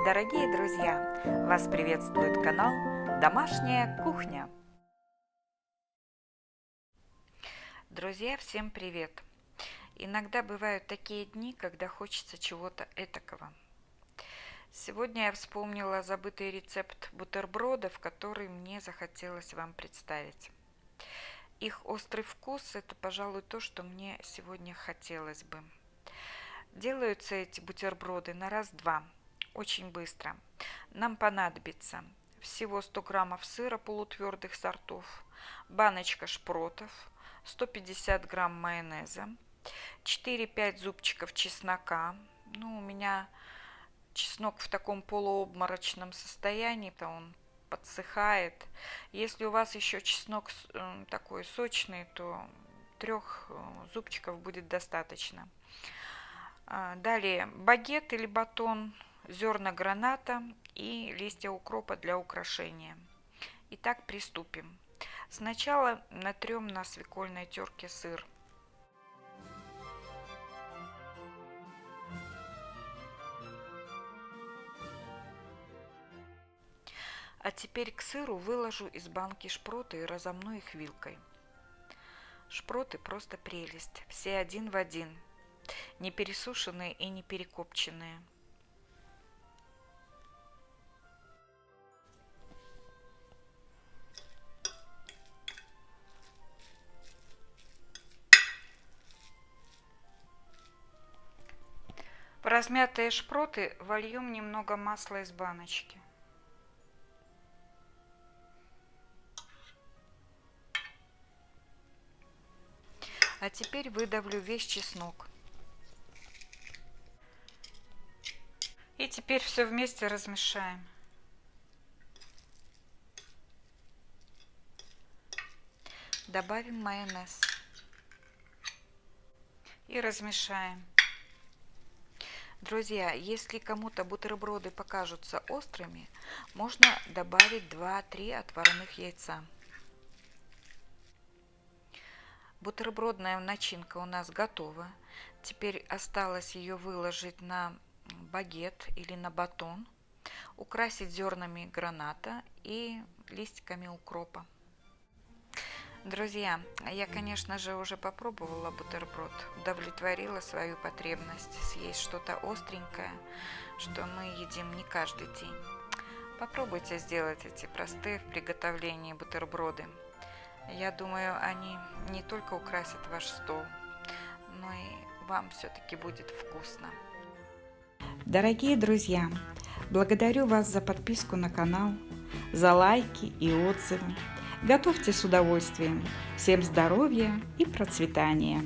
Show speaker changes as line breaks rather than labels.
Дорогие друзья, вас приветствует канал «Домашняя кухня». Друзья, всем привет! Иногда бывают такие дни, когда хочется чего-то этакого. Сегодня я вспомнила забытый рецепт бутербродов, который мне захотелось вам представить. Их острый вкус – это, пожалуй, то, что мне сегодня хотелось бы. Делаются эти бутерброды на раз-два. Очень быстро. Нам понадобится всего 100 граммов сыра полутвердых сортов, баночка шпротов, 150 грамм майонеза, 4-5 зубчиков чеснока. У меня чеснок в таком полуобморочном состоянии, то он подсыхает. Если у вас еще чеснок такой сочный, то 3 зубчиков будет достаточно. Далее багет или батон, зерна граната и листья укропа для украшения. Итак, приступим. Сначала натрем на свекольной терке сыр. А теперь к сыру выложу из банки шпроты и разомну их вилкой. Шпроты просто прелесть, все один в один, не пересушенные и не перекопченные. В размятые шпроты вольем немного масла из баночки. А теперь выдавлю весь чеснок. И теперь все вместе размешаем. Добавим майонез. И размешаем. Друзья, если кому-то бутерброды покажутся острыми, можно добавить 2-3 отварных яйца. Бутербродная начинка у нас готова. Теперь осталось ее выложить на багет или на батон, украсить зернами граната и листиками укропа. Друзья, я, конечно же, уже попробовала бутерброд, удовлетворила свою потребность съесть что-то остренькое, что мы едим не каждый день. Попробуйте сделать эти простые в приготовлении бутерброды. Я думаю, они не только украсят ваш стол, но и вам все-таки будет вкусно. Дорогие друзья, благодарю вас за подписку на канал, за лайки и отзывы. Готовьте с удовольствием. Всем здоровья и процветания!